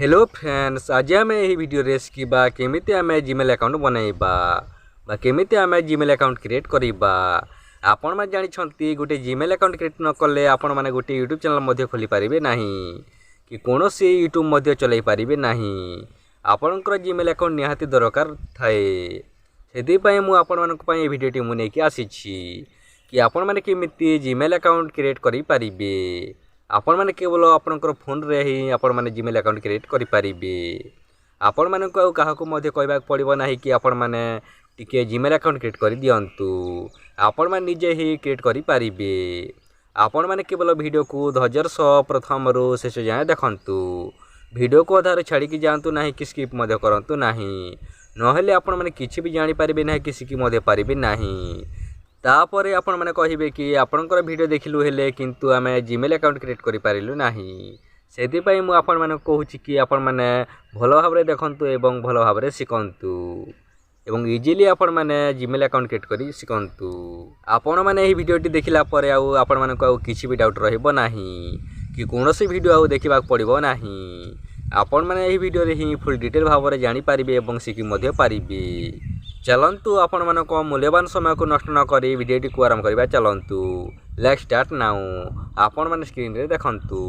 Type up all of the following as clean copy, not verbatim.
Hello friends, आज आम यही वीडियो शिखा केमिति आम जीमेल अकाउंट बनइबा केमिति आम जीमेल अकाउंट क्रिएट करवा। आपण मैंने जानते गोटे जीमेल अकाउंट क्रिएट न कले आपण मैंने गोटे यूट्यूब चैनल खोली पारे ना कि कौन सी यूट्यूब चलाई पारे ना। आपणकर जीमेल अकाउंट निहाती दरकार थाए। से मुझे भिडटी मुझे आसी कि आपण मैंने केमिति जीमेल अकाउंट क्रिएट करें। आपण मैंने केवल आपणकर फोन रे ही आपण मैंने जीमेल अकाउंट क्रिएट करें। आपण मानक कहूँ कहवाक पड़ो ना कि आपण मैंने टिके जीमेल अकाउंट क्रिएट कर दिंतु। आपण मैंने निजे ही क्रिएट करें। आपण मैंने केवल वीडियो को धैर्यर सह प्रथम रू शेष जाए देखंतु। वीडियो को अधार छाड़ी जातु ना कि स्किप करंतु नाही, नहेले आपण मैंने किसी भी जानी पारिबे ना कि शिखी पारिबे नाही। तापर आपण मैंने कहे कि आपणकर वीडियो देखलु हेले किंतु आम जीमेल अकाउंट क्रिएट कर पारिलु नाही। से मुझे आपण मैंने कहूँ कि आपण मैंने भल भाव देखंतु एवं भल भाव शिखंतु एवं इजिली आपण मैंने जीमेल अकाउंट क्रिएट कर शिखंतु। आपण मैंने यही वीडियोटी देखला पर आपण मानक किसी भी डाउट रहिबो नाही कि कौन सी वीडियो आउ देखा पड़ो ना। आपण मैंने यही वीडियो रे ही फुल डिटेल भाव में जानीपारे और शिखी पारे। चलतु आपण मानक मूल्यवान समय को नष्ट न करी वीडियोटी को आरंभ करवा। चलतु लेट्स स्टार्ट नाउ। आपण मैंने स्क्रीन रे देखंतु।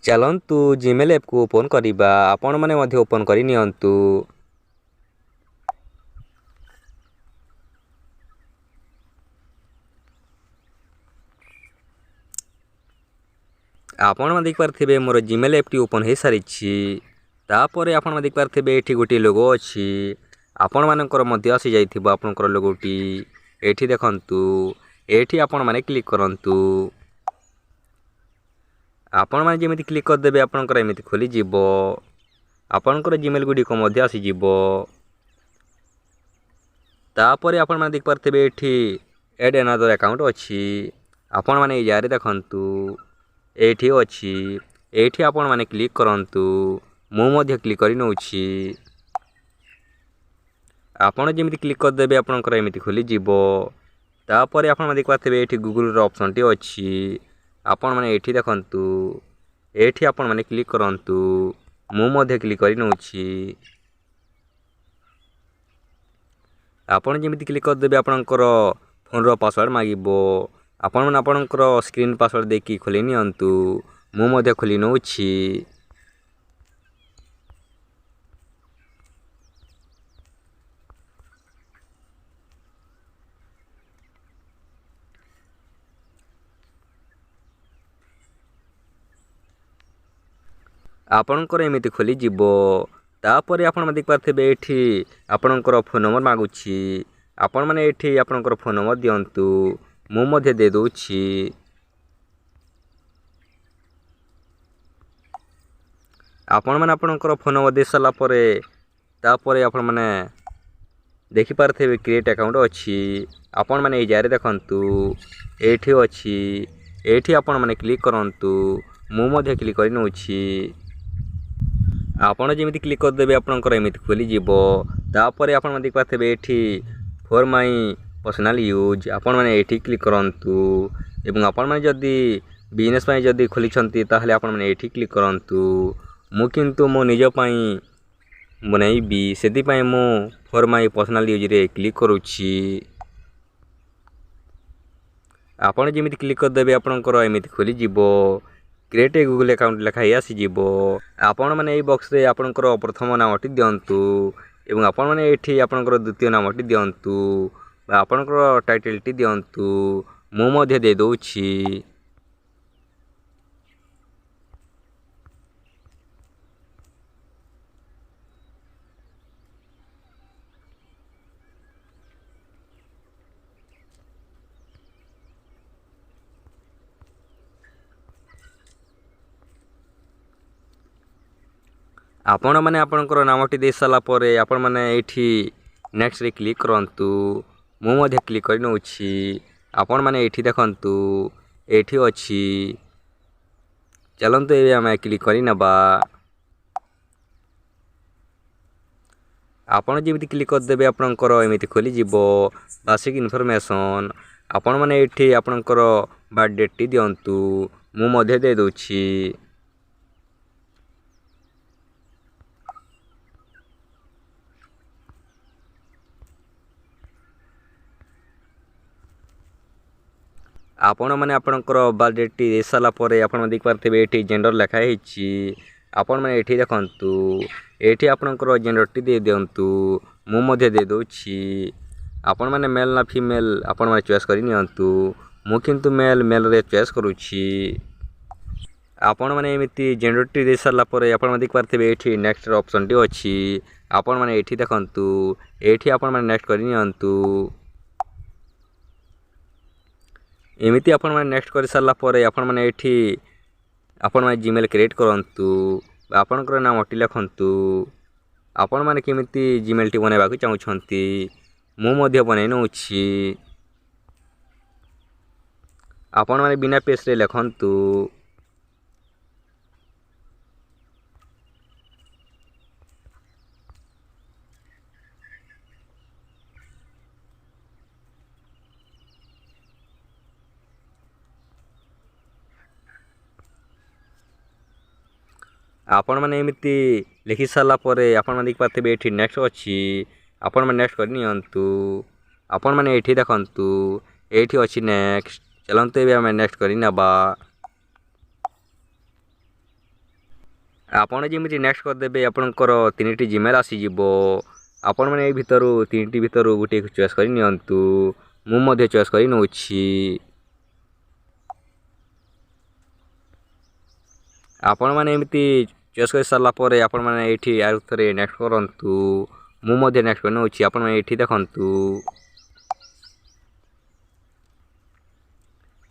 चलतु जीमेल ऐप को ओपन करवा। आपण मैंने मध्य ओपन करि नियंतु। आपण देख पारे मोर जीमेल ऐप टी ओपन हो सारी। तापर आपण देख पारे ये गोटे लोगो अच्छी आपण मानकर मध्य आसी जाइथिबो। आपनकर लोगोटी एठी देखंतु। एठी आपण माने क्लिक करंतु। आपण माने जेमिति क्लिक कर देबे आपनकर एमिति खोली जिवो। आपनकर जीमेल गुडी को मध्य आसी जिवो। तापर आपण माने देख पारथेबे एठी ऐड अनदर अकाउंट अछि। आपण माने ए जारे देखंतु। एठी अछि। एठी आपण माने क्लिक करंतु। मु मध्य क्लिक करि नउछि। आपण जेमिति क्लिक कर देबे आपनकर एमिति खोली जिवो। तापर आपण देख पारथेबे एठी गूगल रो ऑप्शन टी अछि। आपण माने एठी देखंतु। एठी आपण माने क्लिक करंतु। मु मध्य क्लिक करि नउछि। आपण जेमिति क्लिक कर देबे आपनकर फोन रो पासवर्ड मागिबो। आपण माने आपनकर स्क्रीन पासवर्ड देकी खोली नियंतु। मु मध्य खोली नउछि। आपणकर एमिति खोली जिवो। तापर आपण देख पारथेबे एठी आपणकर फोन नंबर मागुछि। आपण माने एठी आपणकर फोन नंबर दियंतु। मु मध्य दे दोछि। आपण माने आपणकर फोन नंबर दे सला परे तापर आपण माने देखि पारथेबे क्रिएट अकाउंट अछि। आपण माने ए जारे देखंतु। एठी अछि। एठी आपण माने क्लिक करंतु। मु मध्य क्लिक करि नउछि। आपण जेमिति क्लिक कर देबे आपनकर एमिति खोली जिवो। तापर आपण देख पारथेबे एठी फॉर माय पर्सनल यूज आपण माने एठी क्लिक करंतु। एवं आपण माने जदी बिजनेस पय जदी खोली छंती ताहले आपण माने एठी क्लिक करंतु। मु किंतु मो निज पय बनैबी सेति पय मु फॉर माय पर्सनल यूज रे क्लिक करूछि। आपण जेमिति क्लिक कर देबे आपनकर एमिति खोली जिवो। क्रिएट ए गूगल अकाउंट लिखाई आसी जिवो। आपण माने ए बॉक्स रे आपनकर प्रथम नामटी दियंतु एवं आपण माने एठी आपनकर द्वितीय नामटी दियंतु बा आपनकर टाइटल टी दियंतु। मु मध्य दे दोछि। आपण माने आपनकर नामटी दे साला परे आपण माने एठी नेक्स्ट रे क्लिक करंतु। मु मध्य क्लिक करि नउछि। आपण माने एठी देखंतु। एठी अछि। चलंतु ए हम क्लिक करि नबा। आपण जेमिति क्लिक कर देबे आपनकर एमिति खोली जिवो। बेसिक इन्फॉर्मेशन आपण माने एठी आपनकर बर्थ डेट टी दियंतु। मु मध्य दे दोछि। आपण मैंने आपणकर बायोडेटाटी दे सारा पर आप देखिपारे ये जेंडर लिखाई आपण मैंने ये देखु ये आपणकर जेंडरटी दे दिंतु मुझे दे दूँगी आपण मैंने मेल ना फीमेल आपण मैंने चॉइस कर नियंतु मु किंतु मेल मेल रे चॉइस करुँची आपण मैंने एमती जेंडरटी दे सारा पर आप देखिपारे ये नेक्स्ट ऑप्शन टी अच्छी आपण मैंने ये देखु ये आपण मैंने नेक्स्ट कर नियंतु एमती आपण मैंने नेक्स्ट कर सारा पर आपण मैंने ये आपण मैंने जीमेल क्रिएट करंतु आपणकर नाम अटी लिखंतु आपण मैंने केमिति जीमेल टी बनैबा को चाहूछंती मु बनई नउछि आपण मैंने बिना पेस रे लिखंतु आपण मैंने एमती लिखि सारा पर आपण मैंने देखिपारे ये नेक्स्ट अच्छी आपण मैंने नेक्स्ट कर नियंतु आपण मैंने ये देखंतु ये अच्छी नेक्स्ट चलते ये आम नेक्स्ट कर नबा आपण जमी नेक्स्ट करदे आपणकर 3टी जीमेल आसीज आपण मैंने ये भितर 3टी भितर गोटे चॉइस कर नियंतु मु चॉइस कर नउछि आपण मैंने एमती चॉइस कर सारा पर आपण मैंने ये आउ थे नेक्स्ट करंतु मु नेक्स्ट कर नउछि आपण मैंने ये देखंतु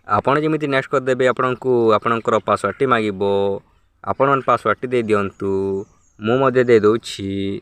आपण जमी नेक्स्ट करदे आपको आपणकर पासवर्ड टी मांगब आपण मैंने पासवर्ड टी दे दिंतु मु दे दूँगी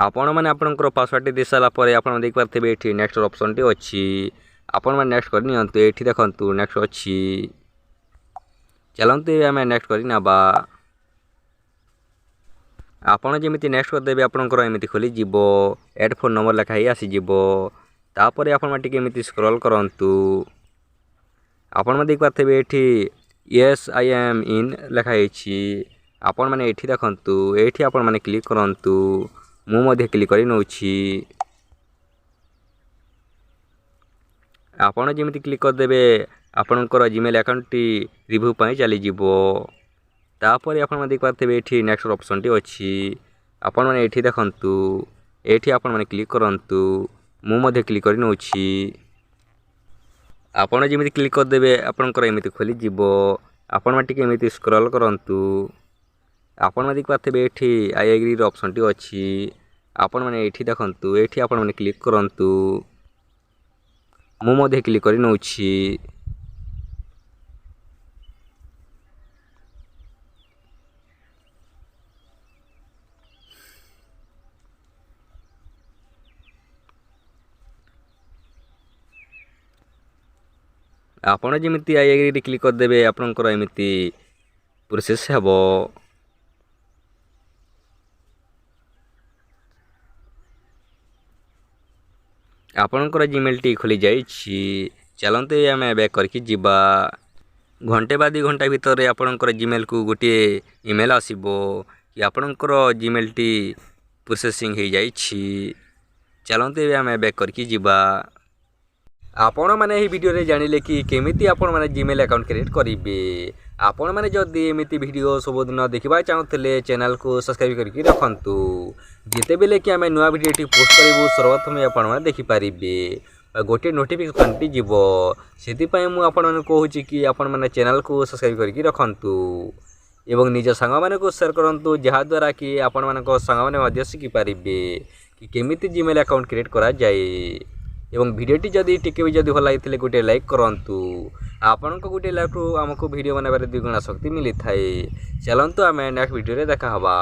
आपण मैंने आपणकर पासवर्ड दे सारा पर आप देखिपारे ये नेक्स्ट ऑप्शन टी अच्छी आपण मैंने नेक्स्ट कर नियंतु ये देखंतु नेक्स्ट अच्छी चलते आम नेक्स्ट कर नबा आपण जमी नेक्स्ट करदे आपणकर एमती खोली जीव एड फोन नंबर लिखाई आसीज तापर आपण टी स्क्रॉल करंतु आपण देखिपारे ये येस आई एम इन लिखाई आपण मैंने ये देखंतु ये आपण मैंने क्लिक करंतु मु क्लिक कर नउछि आपण जमी क्लिक करदे आपणकर जीमेल अकाउंट टी रिव्यू पाई चली जीवो तापर आपण देखिपारे ये नेक्स्ट ऑप्शन टी अच्छी आपण मैंने ये देखंतु ये आपण मैंने क्लिक करंतु मु क्लिक कर नउछि आपण जमी क्लिक करदे आपणकर एमती खोली जीव आपण टी एमती स्क्रॉल करंतु आपण देखिपारे ये आई एग्री ऑप्शन टी अच्छी आपण मैंने ये देखंतु ये आपण मैंने क्लिक करंतु मु क्लिक कर नउछि आपण जमी आई एग्री क्लिक करदे आपणकर एमती प्रोसेस हेबो आपणकर जीमेल टी खोली जाइछि चलते आम बैक करके जीवा घंटे बा 2 घंटा भितर आपणकर जीमेल को गोटे ईमेल आसीबो कि आपणकर जीमेल टी प्रोसेसिंग हो जाइछि चलते आम बैक करके जीवा आपण मैंने यही वीडियो रे जानिले कि केमिति आपण मैंने जीमेल अकाउंट क्रिएट करेंगे आपण मैंने जदि एमती वीडियो सबुदिन देखा चाहूले चैनल को सब्सक्राइब करके रखंतु जिते बेले कि आम नुआ वीडियो पोस्ट करूँ सर्वप्रथम आपण मैंने देखिपारे गोटे नोटिफिकेशन टी जीव से मुझे कहूँ कि आपण मैंने चैनल को सब्सक्राइब करके रखंतु एवं निज सांग माने को शेयर करंतु जहाँद्वारा कि आपण मानक सांग माने शिखिपारे कि केमिति जीमेल अकाउंट क्रिएट करा जाए एवं भिडियोटी जदि टिके भी जदि भल लगी गोटे लाइक करंतु आपण गोटे लाइक आमको वीडियो बनाबार 2 गुणा शक्ति मिली थाए चलंतु आम नेक्स्ट वीडियो रे देखा हवा।